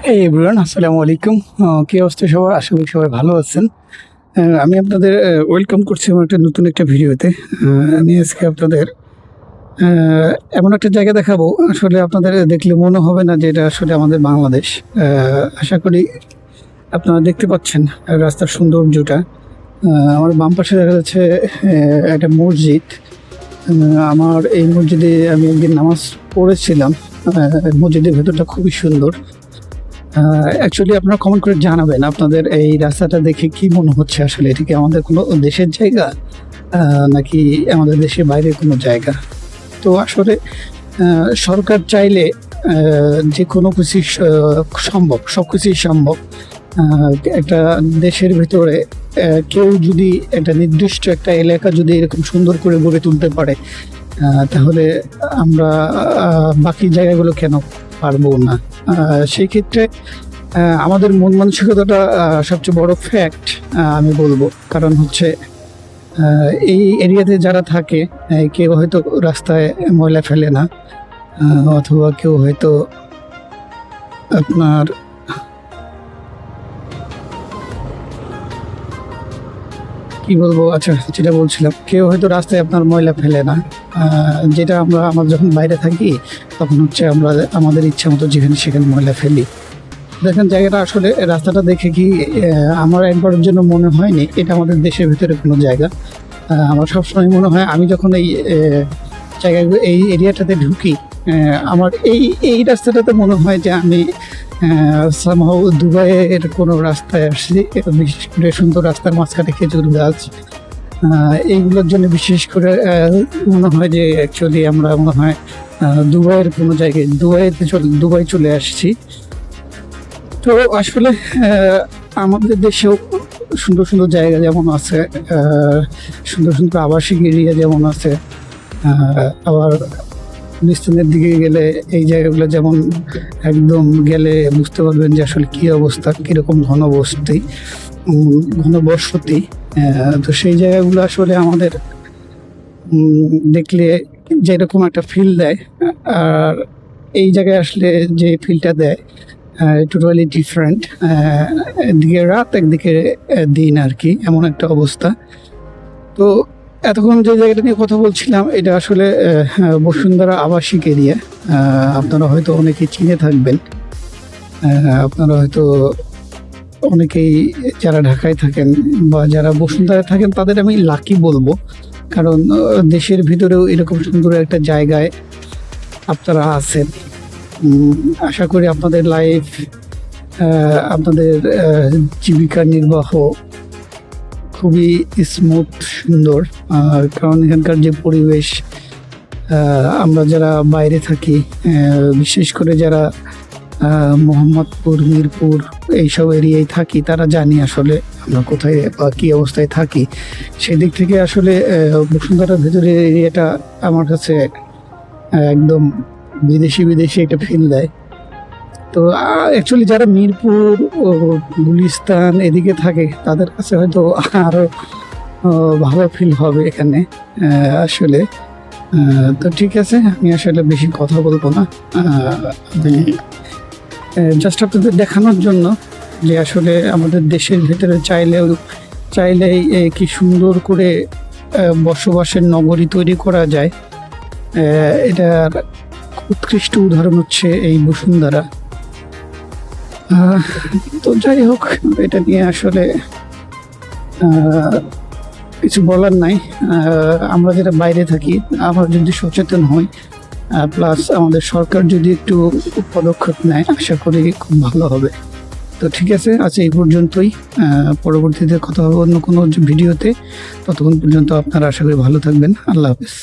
এই এভরিওয়ান, আসসালামু আলাইকুম। কি অবস্থা সবার? আশা করি সবাই ভালো আছেন। আমি আপনাদের ওয়েলকাম করছি আমার নতুন একটা ভিডিওতে। আমি আজকে আপনাদের এমন একটা জায়গা দেখাবো, আসলে আপনাদের দেখলে মনে হবে না যে এটা আসলে আমাদের বাংলাদেশ। আশা করি আপনারা দেখতে পাচ্ছেন রাস্তার সৌন্দর্যটা। আমার বাম পাশে দেখা যাচ্ছে একটা মসজিদ। আমার এই মসজিদে আমি একদিন নামাজ পড়েছিলাম। মসজিদের ভেতরটা খুবই সুন্দর। অ্যাকচুয়ালি আপনারা কমেন্ট করে জানাবেন আপনাদের এই রাস্তাটা দেখে কি মনে হচ্ছে, আসলে এটা কি আমাদের কোনো দেশের জায়গা নাকি আমাদের দেশের বাইরের কোনো জায়গা। তো আসলে সরকার চাইলে যে কোনো কিছু সম্ভব, সব কিছুই সম্ভব। একটা দেশের ভিতরে কেউ যদি একটা নির্দিষ্ট একটা এলাকা যদি এরকম সুন্দর করে গড়ে তুলতে পারে, তাহলে আমরা বাকি জায়গাগুলো কেন পারবো না? সেই ক্ষেত্রে আমাদের মন মানসিকতাটা সবচেয়ে বড় ফ্যাক্ট আমি বলবো। কারণ হচ্ছে এই এরিয়াতে যারা থাকে, কেউ হয়তো রাস্তায় ময়লা ফেলে না, অথবা কেউ হয়তো আপনার কি বলবো, আচ্ছা যেটা বলছিলাম, কেউ হয়তো রাস্তায় আপনার ময়লা ফেলে না। যেটা আমরা যখন বাইরে থাকি তখন হচ্ছে আমরা আমাদের ইচ্ছা মতো যেখানে সেখানে ময়লা ফেলি। দেখেন জায়গাটা, আসলে রাস্তাটা দেখে কি আমার একবারের জন্য মনে হয়নি এটা আমাদের দেশের ভিতরে কোনো জায়গা। আমার সবসময় মনে হয় আমি যখন এই জায়গাগুলো এই এরিয়াটাতে ঢুকি, আমার এই রাস্তাটাতে মনে হয় যে আমি সামহাও দুবাইয়ের কোনো রাস্তায় আসছি। বিশেষ করে সুন্দর রাস্তার মাঝখানে খেজুর গাছ, এইগুলোর জন্য বিশেষ করে মনে হয় যে অ্যাকচুয়ালি আমরা মনে হয় দুবাইয়ের কোনো জায়গায় দুবাই চলে আসছি। তো আসলে আমাদের দেশেও সুন্দর সুন্দর জায়গা যেমন আছে, সুন্দর সুন্দর আবাসিক এরিয়া যেমন আছে, আবার গুলিস্তানের দিকে গেলে এই জায়গাগুলো যেমন একদম গেলে বুঝতে পারবেন যে আসলে কী অবস্থা, কীরকম ঘনবসতি। তো সেই জায়গাগুলো আসলে আমাদের দেখলে যেরকম একটা ফিল দেয়, আর এই জায়গায় আসলে যে ফিলটা দেয় টোটালি ডিফারেন্ট। একদিকে রাত, একদিকে দিন আর কি, এমন একটা অবস্থা। তো এতক্ষণ যে জায়গাটা নিয়ে কথা বলছিলাম, এটা আসলে বসুন্ধরা আবাসিক এরিয়া। আপনারা হয়তো অনেকেই চিনে থাকবেন। আপনারা হয়তো অনেকেই যারা ঢাকায় থাকেন বা যারা বসুন্ধরায় থাকেন তাদের আমি লাকি বলবো, কারণ দেশের ভিতরেও এরকম সুন্দর একটা জায়গায় আপনারা আছেন। আশা করি আপনাদের লাইফ, আপনাদের জীবিকা নির্বাহ খুবই স্মুথ, সুন্দর। কারণ এখানকার যে পরিবেশ, আমরা যারা বাইরে থাকি, বিশেষ করে যারা মোহাম্মদপুর, মিরপুর এইসব এরিয়ায় থাকি, তারা জানি আসলে আমরা কোথায় বা কী অবস্থায় থাকি। সেদিক থেকে আসলে বসুন্ধরার ভেতরের এরিয়াটা আমার কাছে একদম বিদেশি একটা ফিল দেয়। তো অ্যাকচুয়ালি যারা মিরপুর ও গুলিস্তান এদিকে থাকে তাদের কাছে হয়তো আরও ভালো ফিল হবে এখানে আসলে। তো ঠিক আছে, আমি আসলে বেশি কথা বলবো না। আমি জাস্ট আপনাদের দেখানোর জন্য যে আসলে আমাদের দেশের ভিতরে চাইলেই কি সুন্দর করে বসবাসের নগরী তৈরি করা যায়। এটার উৎকৃষ্ট উদাহরণ হচ্ছে এই বসুন্ধরা। তো যাই হোক, এটা নিয়ে আসলে কিছু বলার নাই। আমরা যারা বাইরে থাকি, আমরা যদি সচেতন হই, প্লাস আমাদের সরকার যদি একটু পদক্ষেপ নেয়, আশা করি খুব ভালো হবে। তো ঠিক আছে, আজ এই পর্যন্তই। পরবর্তীতে কথা হবে অন্য কোনো ভিডিওতে। ততক্ষণ পর্যন্ত আপনারা আশা করি ভালো থাকবেন। আল্লাহ হাফেজ।